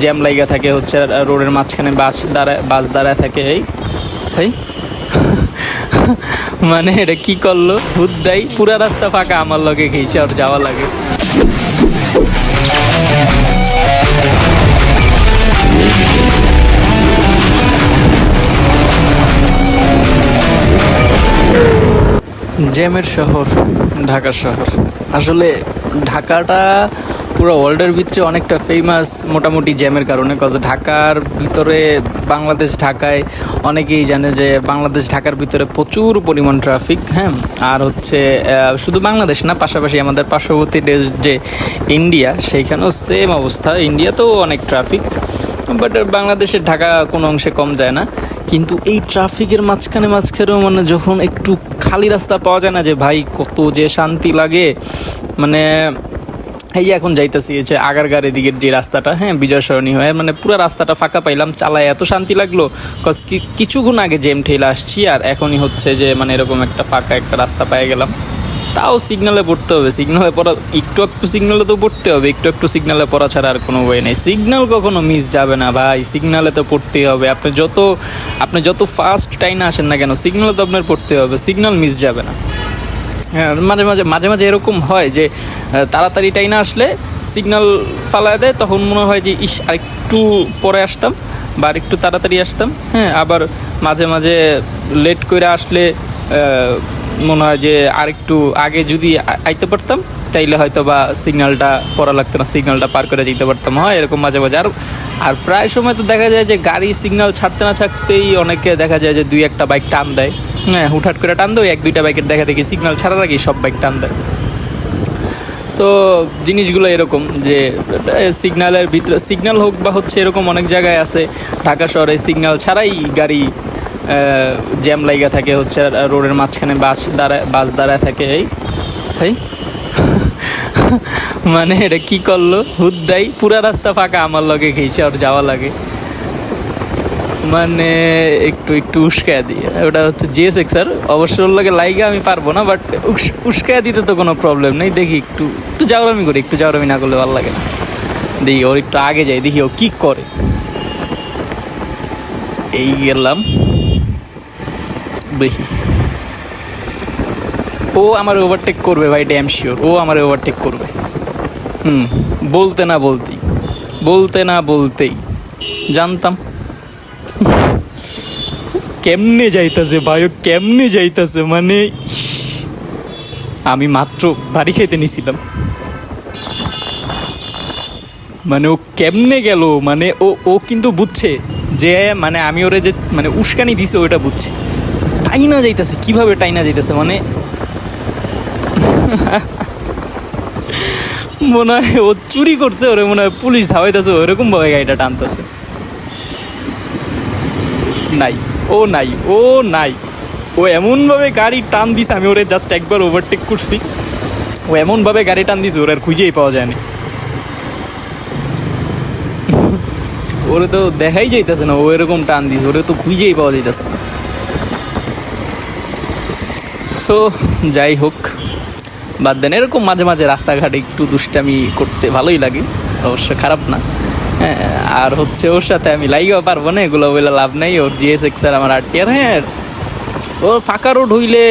Jam লাইগা থাকে হচ্ছে রোডের মাঝখানে বাস দাঁড়ায় থাকে। এই মানে এটা কি করলো হুদ্দাই পুরা রাস্তা ফাঁকা, আমার লগে ঘেঁষে আর যাওয়া লাগে। জ্যামের শহর ঢাকা শহর। আসলে ঢাকাটা পুরো ওয়ার্ল্ডের ভিতরে অনেকটা ফেমাস মোটামুটি জ্যামের কারণে। কজ ঢাকার ভিতরে বাংলাদেশ ঢাকায় অনেকেই জানে যে বাংলাদেশ ঢাকার ভিতরে প্রচুর পরিমাণ ট্রাফিক। হ্যাঁ, আর হচ্ছে শুধু বাংলাদেশ না, পাশাপাশি আমাদের পার্শ্ববর্তী দেশ যে ইন্ডিয়া, সেইখানেও সেম অবস্থা। ইন্ডিয়াতেও অনেক ট্রাফিক, বাট বাংলাদেশের ঢাকা কোনো অংশে কম যায় না। কিন্তু এই ট্রাফিকের মাঝখানেও মানে যখন একটু খালি রাস্তা পাওয়া যায় না, যে ভাই কত যে শান্তি লাগে। মানে এই যে এখন যাইতেছি যে আগারগাঁর এদিকের যে রাস্তাটা, হ্যাঁ, বিজয় সরণি হয়ে, মানে পুরো রাস্তাটা ফাঁকা পাইলাম, চালায় এত শান্তি লাগলো। কজ কিছুক্ষণ আগে জ্যাম ঠেলে আসছি, আর এখনই হচ্ছে যে মানে এরকম একটা ফাঁকা একটা রাস্তা পেয়ে গেলাম। তাও সিগনালে পড়তে হবে, সিগনালে পড়া একটু সিগনালে তো পড়তে হবে, একটু সিগনালে পড়া ছাড়া আর কোনো ওয়ে নেই। সিগনাল কখনো মিস যাবে না ভাই, সিগনালে তো পড়তেই হবে। আপনি যত ফাস্ট টাইমে আসেন না কেন, সিগনালে তো আপনার পড়তে হবে, সিগনাল মিস যাবে না। হ্যাঁ, মাঝে মাঝে এরকম হয় যে তাড়াতাড়ি টাইনা আসলে সিগন্যাল ফালায় দেয়, তখন মনে হয় যে ইস আরেকটু পরে আসতাম বা আরেকটু তাড়াতাড়ি আসতাম। হ্যাঁ, আবার মাঝে মাঝে লেট করে আসলে মনে হয় যে আরেকটু আগে যদি আইতে পারতাম তাইলে হয়তো বা সিগন্যালটা পড়া লাগতো না, সিগন্যালটা পার করে যেতে পারতাম। হয় এরকম মাঝে মাঝে। আর প্রায় সময় তো দেখা যায় যে গাড়ি সিগন্যাল ছাড়তে না ছাড়তেই অনেকে দেখা যায় যে 2-1টা বাইক টান দেয়। হ্যাঁ, হুটহাট করে টান দেয়, 1-2টা বাইকের দেখা দেখি সিগন্যাল ছাড়ার আগেই সব বাইক টান দেয়। তো জিনিসগুলো এরকম যে সিগন্যালের ভিতরে সিগন্যাল হোক বা হচ্ছে এরকম অনেক জায়গায় আছে ঢাকা শহরে সিগন্যাল ছাড়াই গাড়ি জ্যাম লাইগা থাকে হচ্ছে রোডের মাঝখানে বাস দাঁড়ায় থাকে। এই মানে এটা কি করলো হুদ্দাই পুরা রাস্তা ফাঁকা, আমার লগে ঘেঁষে আর যাওয়া লাগে। মানে একটু উস্কায়া দিয়ে, ওটা হচ্ছে জিএসএক্স আর অবশ্য ওর লাগে লাইগা আমি পারবো না, বাট উস্কায়া দিতে তো কোনো প্রবলেম নেই। দেখি একটু যাওয়ারামি করি, একটু যাওয়ারামি না করলে ভালো লাগে না। দেখি ওর একটু আগে যাই, দেখি ও কি করে। এই গেলাম, দেখি ও আমার ওভারটেক করবে ভাই, ড্যাম শিওর ও আমার ওভারটেক করবে। বলতে না বলতেই জানতাম। কেমনে যাইতাছে ভাই, ও কেমনে যাইতাছে, মানে আমি মাত্র বাড়ি খেতে নিছিলাম, মানে ও কেমনে গেল। মানে ও কিন্তু বুঝছে যে মানে আমি ওরে যে মানে উস্কানি দিছে ওইটা বুঝছে। টাইনা যাইতাছে, কিভাবে টাইনা যাইতাছে, মানে মনে হয় ও চুরি করছে, ওরে মনে হয় পুলিশ ধাওয়াইতেছে, ওরকম ভাবে গাড়িটা টানতেছে। নাই ও এমনভাবে গাড়ি টান দিছে, আমি ওরে জাস্ট একবার ওভারটেক করছি, ও এমনভাবে গাড়ি টান দিছে ওর আর খুঁজেই পাওয়া যায়নি। ওরে তো দেখাই যাইতেছে না ও এরকম টান দিছে, ওরে তো খুঁজেই পাওয়া যাইতেছে না। তো যাই হোক, বাদ দেন, এরকম মাঝে মাঝে রাস্তাঘাটে একটু দুষ্টামি করতে ভালোই লাগে, অবশ্য খারাপ না। হ্যাঁ, আর হচ্ছে ওর সাথে আমি লাইগাও পারবো না, এগুলো বলে লাভ নেই। ওর জিএসএক্স আর আমার আরটিআর, হ্যাঁ, ওর ফাঁকা রোড হইলে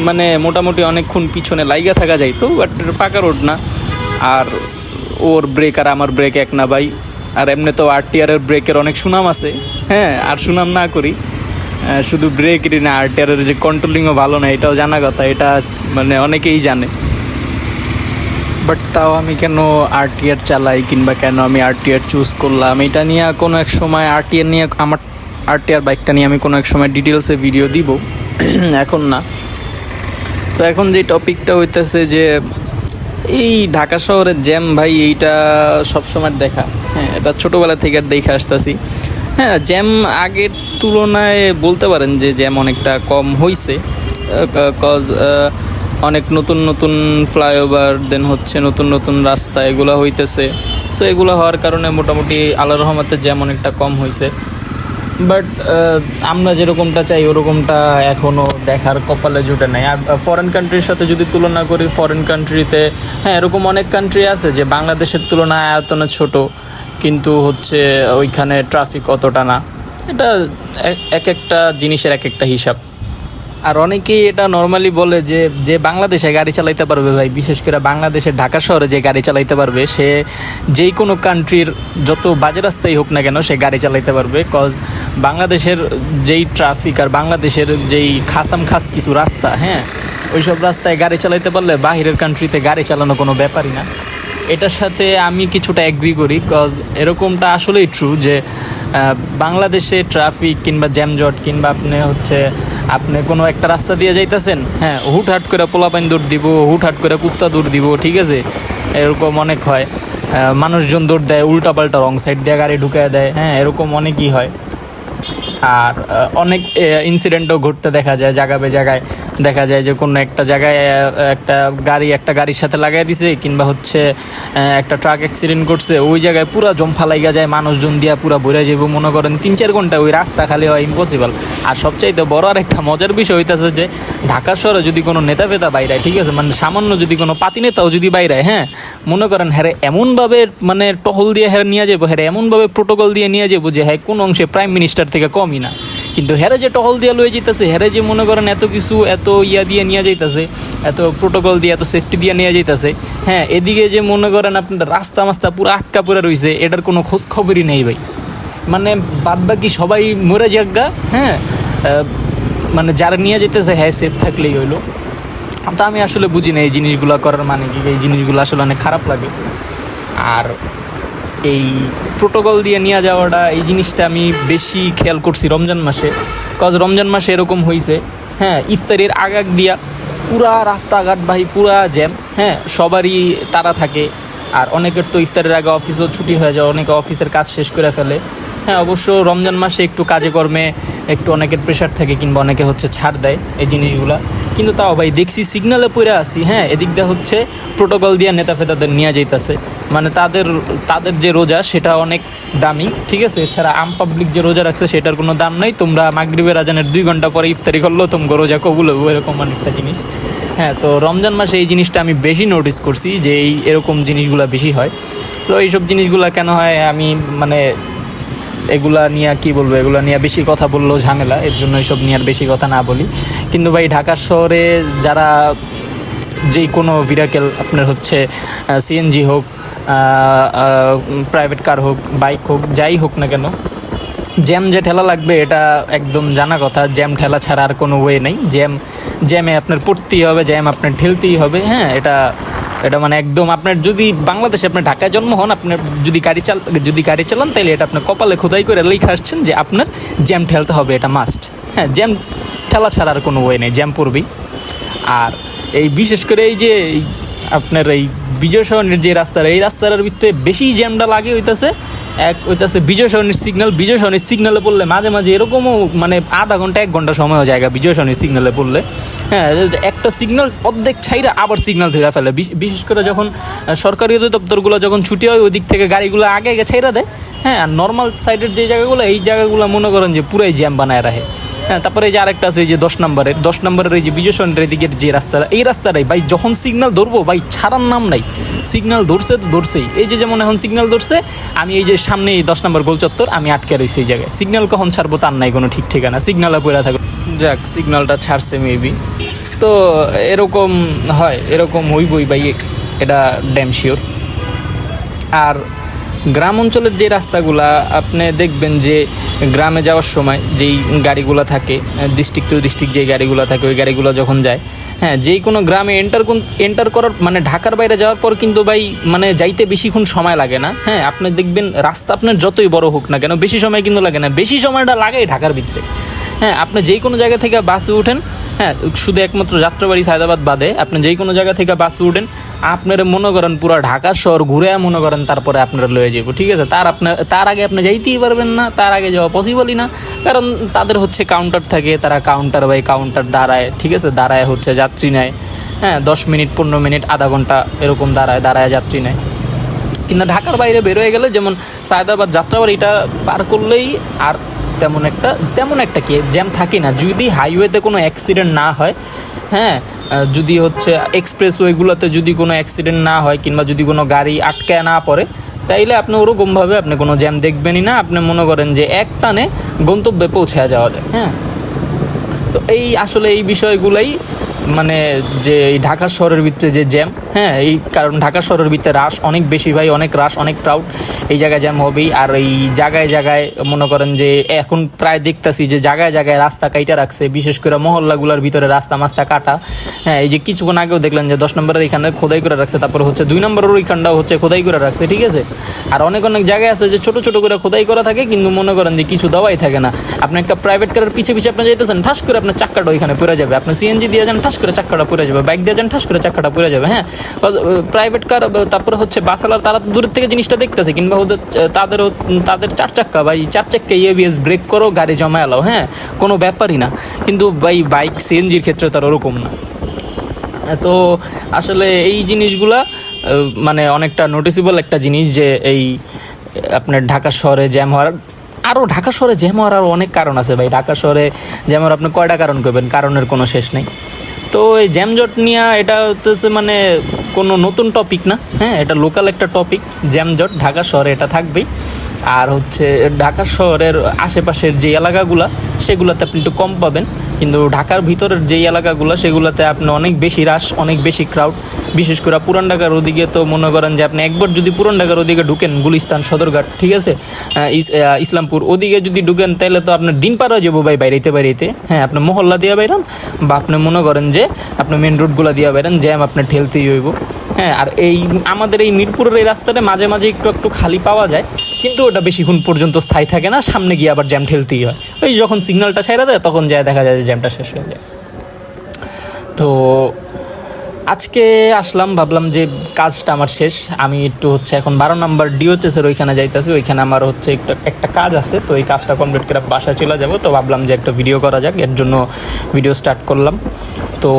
মানে মোটামুটি অনেকক্ষণ পিছনে লাইগা থাকা যাইতো, বাট ফাঁকা রোড না। আর ওর ব্রেক আর আমার ব্রেক এক না ভাই। আর এমনি তো আরটিআরের ব্রেকের অনেক সুনাম আছে। হ্যাঁ, আর সুনাম না করি, শুধু ব্রেকেরই না, আরটিআরের যে কন্ট্রোলিংও ভালো না, এটাও জানা কথা, এটা মানে অনেকেই জানে। বাট তাও আমি কেন আরটিআর চালাই কিংবা কেন আমি আরটিআর চুজ করলাম, এটা নিয়ে কোনো এক সময় আরটিআর নিয়ে আমার আরটিআর বাইকটা নিয়ে আমি কোনো এক সময় ডিটেলসে ভিডিও দিব, এখন না। তো এখন যে টপিকটা হইতেছে যে এই ঢাকা শহরের জ্যাম ভাই, এইটা সবসময় দেখা। হ্যাঁ, এটা ছোটোবেলা থেকে আর দেখে আসতেছি। হ্যাঁ, জ্যাম আগের তুলনায় বলতে পারেন যে জ্যাম অনেকটা কম হয়েছে, কজ অনেক নতুন ফ্লাইওভার, দেন হচ্ছে নতুন রাস্তা এগুলো হইতেছে। তো এগুলো হওয়ার কারণে মোটামুটি আল্লাহর রহমতে জ্যাম অনেকটা কম হয়েছে। বাট আমরা যেরকমটা চাই ওরকমটা এখনও দেখার কপালে জুটে নাই। আর ফরেন কান্ট্রির সাথে যদি তুলনা করি, ফরেন কান্ট্রিতে হ্যাঁ এরকম অনেক কান্ট্রি আছে যে বাংলাদেশের তুলনায় আয়তনে ছোট, কিন্তু হচ্ছে ওইখানে ট্রাফিক অতটা না। এটা এক একটা জিনিসের এক একটা হিসাব। আর অনেকেই এটা নর্মালি বলে যে যে বাংলাদেশে গাড়ি চালাইতে পারবে ভাই, বিশেষ করে বাংলাদেশের ঢাকা শহরে যে গাড়ি চালাইতে পারবে সে যেই কোনো কান্ট্রির যত বাজে রাস্তাই হোক না কেন সে গাড়ি চালাইতে পারবে। কজ বাংলাদেশের যেই ট্রাফিক আর বাংলাদেশের যেই খাসাম খাস কিছু রাস্তা, হ্যাঁ, ওইসব রাস্তায় গাড়ি চালাইতে পারলে বাহিরের কান্ট্রিতে গাড়ি চালানো কোনো ব্যাপারই না। এটার সাথে আমি কিছুটা অ্যাগ্রি করি, কজ এরকমটা আসলেই ট্রু যে বাংলাদেশে ট্রাফিক কিংবা জ্যামজট কিংবা আপনি কোনো একটা রাস্তা দিয়ে যাইতেছেন, হ্যাঁ, হুটহাট করে পোলাপাইন দৌড় দিব, হুটহাট করে কুত্তা দৌড় দিব, ঠিক আছে, এরকম অনেক হয়। মানুষজন দৌড় দেয় উল্টাপাল্টা, রং সাইড দিয়ে গাড়ি ঢুকায় দেয়, হ্যাঁ, এরকম অনেকই হয়। আর অনেক ইনসিডেন্টও ঘটতে দেখা যায়, জায়গায় জায়গায় দেখা যায় যে কোনো একটা জায়গায় একটা গাড়ির সাথে লাগাই দিছে, কিংবা একটা ট্রাক অ্যাক্সিডেন্ট করছে, ওই জায়গায় পুরো জম্ফা লাইগা যায়, মানুষজন দিয়া পুরো ভরে যাবো, মনে করেন 3-4 ঘন্টা ওই রাস্তা খালি হয় ইম্পসিবল। আর সবচাইতে বড় আর একটা মজার বিষয় হইতেছে যে ঢাকা শহরে যদি কোনো নেতা ফেতা বাইরায়, ঠিক আছে, মানে সামান্য যদি কোনো পাতি নেতাও যদি বাইরায়, হ্যাঁ, মনে করেন হ্যাঁ এমনভাবে মানে টহল দিয়ে হ্যাঁ নিয়ে যাবো, হ্যাঁ এমনভাবে প্রোটোকল দিয়ে নিয়ে যাবো যে হ্যাঁ কোন অংশে প্রাইম মিনিস্টার থেকে কমই না। কিন্তু হেরে যে টহল দিয়ে লয়ে যেতেছে, হেরে যে মনে করেন এত কিছু এত দিয়ে নিয়ে যাইতেছে, এত প্রোটোকল দিয়ে এত সেফটি দিয়ে নিয়ে যাইতেছে, হ্যাঁ, এদিকে যে মনে করেন আপনার রাস্তা মাস্তা পুরো আটকা পড়ে রয়েছে, এটার কোনো খোঁজ খবরই নেই ভাই। মানে বাদ বাকি সবাই মরে যাগা, হ্যাঁ, মানে যারা নিয়ে যেতেছে হ্যাঁ সেফ থাকলেই হইলো। তো আমি আসলে বুঝি না এই জিনিসগুলো করার মানে কি, এই জিনিসগুলো আসলে অনেক খারাপ লাগে। আর এই প্রোটোকল দিয়ে নিয়ে যাওয়াটা, এই জিনিসটা আমি বেশি খেয়াল করছি রমজান মাসে। কজ রমজান মাসে এরকম হয়েছে, হ্যাঁ, ইফতারির আগাগ দিয়া পুরা রাস্তাঘাট ভাই পুরা জ্যাম, হ্যাঁ, সবারই তারা থাকে। আর অনেকের তো ইফতারের আগে অফিসও ছুটি হয়ে যায়, অনেকে অফিসের কাজ শেষ করে ফেলে, হ্যাঁ। অবশ্য রমজান মাসে একটু কাজে কর্মে একটু অনেকের প্রেশার থাকে, কিংবা অনেকে ছাড় দেয় এই জিনিসগুলা। কিন্তু তাও ভাই দেখছি সিগনালে পড়ে আসি, হ্যাঁ, এদিক দিয়ে প্রোটোকল দিয়ে নেতা ফেতাদের নিয়ে যাইতেছে। মানে তাদের যে রোজা সেটা অনেক দামি, ঠিক আছে, এছাড়া আম পাবলিক যে রোজা রাখছে সেটার কোনো দাম নাই। তোমরা মাগরিবের আজানের 2 ঘন্টা পরে ইফতারি করলেও তোমাকে রোজা কবুল হবো, এরকম অনেকটা জিনিস, হ্যাঁ। তো রমজান মাসে এই জিনিসটা আমি বেশি নোটিস করছি যে এরকম জিনিসগুলো বেশি হয়। তো এইসব জিনিসগুলো কেন হয় আমি মানে এগুলা নিয়ে কি বলবো, এগুলা নিয়ে বেশি কথা বললেও ঝামেলা, এর জন্য এইসব নিয়ে আর বেশি কথা না বলি। কিন্তু ভাই ঢাকা শহরে যারা যেই কোনো ভেহিকেল আপনার সিএনজি হোক, প্রাইভেট কার হোক, বাইক হোক, যাই হোক না কেন, জ্যাম যে ঠেলা লাগবে এটা একদম জানা কথা। জ্যাম ঠেলা ছাড়া আর কোনো ওয়ে নেই। জ্যামে আপনার পড়তেই হবে, জ্যাম আপনার ঠেলতেই হবে, হ্যাঁ। এটা মানে একদম আপনার যদি বাংলাদেশে আপনার ঢাকায় জন্ম হন, আপনার যদি গাড়ি চালান তাহলে এটা আপনার কপালে খোদাই করে লিখে আসছেন যে আপনার জ্যাম ঠেলতে হবে, এটা মাস্ট, হ্যাঁ। জ্যাম ঠেলা ছাড়া আর কোনো ওয়ে নেই, জ্যাম পড়বেই। আর এই বিশেষ করে এই যে আপনার এই বিজয় সরণির যে রাস্তাটা, এই রাস্তাটার ভিতরে বেশি জ্যামটা লাগে হইতেছে বিজয় সরণির সিগনালে পড়লে মাঝে মাঝে এরকমও মানে আধা ঘন্টা 1 ঘন্টা সময়ও জায়গা বিজয় সরণির সিগনালে পড়লে, হ্যাঁ, একটা সিগনাল অর্ধেক ছাইরা আবার সিগনাল ধরে ফেলে। বিশেষ করে যখন সরকারি অধিদপ্তরগুলো যখন ছুটি হয় ওই দিক থেকে গাড়িগুলো আগে ছাইরা দেয়, হ্যাঁ। আর নর্মাল সাইডের যে জায়গাগুলো, এই জায়গাগুলো মনে করেন যে পুরাই জ্যাম বানায় রাখে, হ্যাঁ। তারপরে এই যে আরেকটা আছে এই যে 10 নম্বরের এই যে বিজয় সরণির দিকের যে রাস্তাটা, এই রাস্তাটাই ভাই যখন সিগনাল ধরবো ভাই ছাড়ার নাম নাই, সিগনাল ধরছে তো ধরছেই। এই যে যেমন এখন সিগনাল ধরছে, আমি এই যে সামনে 10 নম্বর গোল চত্বর, আমি আটকে রয়েছি এই জায়গায়, সিগনাল কখন ছাড়বো তার নাই কোনো ঠিক ঠিকানা, সিগনালে পড়ে থাকবে। যাক, সিগনালটা ছাড়ছে মেবি। তো এরকম হয়, এরকম হইবই ভাই, এটা ড্যাম শিওর। আর গ্রাম অঞ্চলের যে রাস্তাগুলা আপনি দেখবেন যে গ্রামে যাওয়ার সময় যেই গাড়িগুলো থাকে, ডিস্ট্রিক্ট টু ডিস্ট্রিক্ট যেই গাড়িগুলো থাকে, ওই গাড়িগুলো যখন যায়, হ্যাঁ, যেই কোনো গ্রামে এন্টার করার মানে ঢাকার বাইরে যাওয়ার পর কিন্তু ভাই মানে যাইতে বেশিক্ষণ সময় লাগে না, হ্যাঁ। আপনি দেখবেন রাস্তা আপনার যতই বড় হোক না কেন বেশি সময় কিন্তু লাগে না, বেশি সময়টা লাগে ঢাকার ভিতরে, হ্যাঁ। আপনি যেই কোনো জায়গা থেকে বাসে উঠেন, হ্যাঁ, শুধু একমাত্র যাত্রাবাড়ি সায়দাবাদ বাদে আপনি যেই কোনো জায়গা থেকে বাসে উঠেন, আপনারা মনে করেন পুরো ঢাকা শহর ঘুরে মনে করেন তারপরে আপনারা লয়ে যাবো, ঠিক আছে। তার আগে আপনি যাইতেই পারবেন না, তার আগে যাওয়া পসিবলই না, কারণ তাদের কাউন্টার থাকে, তারা কাউন্টার দাঁড়ায়, ঠিক আছে, দাঁড়ায় যাত্রী নেয়, হ্যাঁ, 10 মিনিট 15 মিনিট আধা ঘন্টা এরকম দাঁড়ায় যাত্রী নেয়। কিন্তু ঢাকার বাইরে বেরোয় গেলে যেমন সায়দাবাদ যাত্রাবাড়িটা পার করলেই আর তেমন একটা কি জ্যাম থাকে না, যদি হাইওয়েতে কোনো অ্যাক্সিডেন্ট না হয়, হ্যাঁ। যদি এক্সপ্রেস ওয়েগুলোতে যদি কোনো অ্যাক্সিডেন্ট না হয়, কিংবা যদি কোনো গাড়ি আটকায় না পড়ে, তাইলে আপনি ওরকমভাবে আপনি কোনো জ্যাম দেখবেনই না, আপনি মনে করেন যে এক টানে গন্তব্যে পৌঁছে যাওয়া যায়। হ্যাঁ, তো এই আসলে এই বিষয়গুলাই মানে যে এই ঢাকা শহরের ভিতরে যে জ্যাম, হ্যাঁ এই কারণ ঢাকা শহরের ভিতরে রাশ অনেক বেশি ভাই, অনেক রাশ, অনেক ক্রাউড, এই জায়গায় জ্যাম হবেই। আর এই জায়গায় জায়গায় মনে করেন যে এখন প্রায় দেখতেছি যে জায়গায় জায়গায় রাস্তা কাইটা রাখছে, বিশেষ করে মহল্লাগুলোর ভিতরে রাস্তা মাস্তা কাটা। হ্যাঁ, এই যে কিছুক্ষণ আগেও দেখলেন যে 10 নম্বরের এখানে খোদাই করে রাখছে, তারপর হচ্ছে 2 নম্বরের ওইখানটাও হচ্ছে খোদাই করে রাখছে, ঠিক আছে। আর অনেক অনেক জায়গায় আছে যে ছোট ছোট করে খোদাই করা থাকে, কিন্তু মনে করেন যে কিছু দেওয়াই থাকে না। আপনি একটা প্রাইভেট কারের পিছে পিছে আপনি যাইতেছেন, ঠাস করে আপনার চাক্কাটা ওইখানে পড়ে যাবে। আপনি সিএনজি দিয়ে যান, ঠাস করে চাক্কাটা পড়ে যাবে। বাইক দিয়ে যান, ঠাস করে চাক্কাটা পড়ে যাবে। হ্যাঁ, প্রাইভেট কার তারপরে হচ্ছে বাসালার তারা দূরের থেকে জিনিসটা দেখতেছে, কিংবা ওদের তাদের 4 চাক্কা বা 4 চাক্কা এবিএস ব্রেক করো, গাড়ি জমা এলাও, হ্যাঁ কোনো ব্যাপারই না। কিন্তু বাইক সিএনজির ক্ষেত্রে তার ওরকম না। তো আসলে এই জিনিসগুলা মানে অনেকটা নোটিসেবল একটা জিনিস যে এই আপনার ঢাকা শহরে জ্যাম হওয়ার, আরও ঢাকা শহরে জ্যাম হওয়ার আরও অনেক কারণ আছে ভাই। ঢাকা শহরে জ্যাম হওয়ার আপনি কয়টা কারণ করবেন, কারণের কোনো শেষ নেই। তো এই জ্যামজট নিয়ে এটা হচ্ছে মানে কোনো নতুন টপিক না, হ্যাঁ এটা লোকাল একটা টপিক। জ্যামজট ঢাকা শহরে এটা থাকবেই। আর হচ্ছে ঢাকা শহরের আশেপাশের যে এলাকাগুলো সেগুলোতে আপনি একটু কম পাবেন, কিন্তু ঢাকার ভিতরের যেই এলাকাগুলো সেগুলোতে আপনি অনেক বেশি রাশ, অনেক বেশি ক্রাউড। বিশেষ করে পুরান ঢাকার ওদিকে তো মনে করেন যে আপনি একবার যদি পুরান ঢাকার ওদিকে ঢুকেন, গুলিস্তান, সদরঘাট, ঠিক আছে, ইসলামপুর ওদিকে যদি ঢুকেন, তাহলে তো আপনার দিন পার হয়ে যাবো ভাই বাইরেতে বাইরেতে। হ্যাঁ, আপনি মহল্লা দিয়ে বাইরান বা আপনি মনে করেন যে আপনি মেন রোডগুলো দিয়ে বাইরান, জ্যাম আপনার ঠেলতেই হইব। হ্যাঁ, আর এই আমাদের এই মিরপুরের এই রাস্তাটা মাঝে মাঝে একটু একটু খালি পাওয়া যায়, কিন্তু ওটা বেশিক্ষণ পর্যন্ত স্থায়ী থাকে না, সামনে গিয়ে আবার জ্যাম ঠেলতেই হয়। ওই যখন সিগন্যালটা ছেড়ে দেয় তখন যায় দেখা যায় যে জ্যামটা শেষ হয়ে যায়। তো আজকে আসলাম, ভাবলাম যে কাজটা আমার শেষ, আমি একটু হচ্ছে এখন 12 নম্বর ডিওচেসের ওইখানে যাইতেছি। ওইখানে আমার হচ্ছে একটা কাজ আছে, তো এই কাজটা কমপ্লিট করে বাসায় চলে যাব। তো ভাবলাম যে একটা ভিডিও করা যাক, এর জন্য ভিডিও স্টার্ট করলাম। তো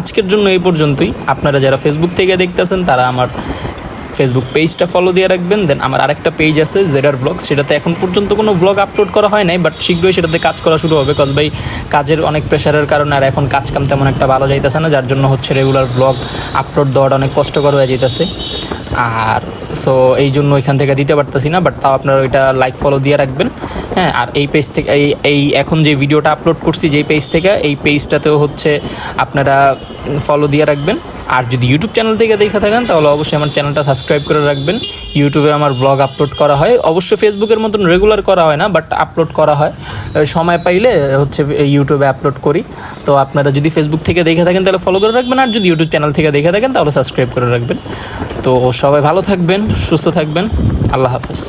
আজকের জন্য এই পর্যন্তই। আপনারা যারা ফেসবুক থেকে দেখতেছেন তারা আমার ফেসবুক পেজটা ফলো দিয়ে রাখবেন। দেন আমার আরেকটা পেজ আছে জেডার ব্লগস, সেটাতে এখন পর্যন্ত কোনো ব্লগ আপলোড করা হয় নাই, বাট শীঘ্রই সেটাতে কাজ করা শুরু হবে। কজ ভাই কাজের অনেক প্রেশারের কারণে আর এখন কাজ কাম তেমন একটা ভালো যাইতেছে না, যার জন্য হচ্ছে রেগুলার ব্লগ আপলোড দেওয়াটা অনেক কষ্টকর হয়ে যাইতেছে। আর সো এই জন্য ওইখান থেকে দিতে পারতেছি না, বাট তাও আপনারা ওইটা লাইক ফলো দিয়ে রাখবেন। হ্যাঁ, আর এই পেজ থেকে এই এখন যে ভিডিওটা আপলোড করছি যেই পেজ থেকে, এই পেজটাতেও হচ্ছে আপনারা ফলো দিয়ে রাখবেন। আর যদি ইউটিউব চ্যানেল থেকে দেখে থাকেন তাহলে অবশ্যই আমার চ্যানেলটা সাবস্ক্রাইব করে রাখবেন। ইউটিউবে আমার ব্লগ আপলোড করা হয়, অবশ্যই ফেসবুকের মতন রেগুলার করা হয় না, বাট আপলোড করা হয় সময় পাইলে হচ্ছে ইউটিউবে আপলোড করি। তো আপনারা যদি ফেসবুক থেকে দেখে থাকেন তাহলে ফলো করে রাখবেন, আর যদি ইউটিউব চ্যানেল থেকে দেখে থাকেন তাহলে সাবস্ক্রাইব করে রাখবেন। তো সবাই ভালো থাকবেন, সুস্থ থাকবেন, আল্লাহ হাফেজ।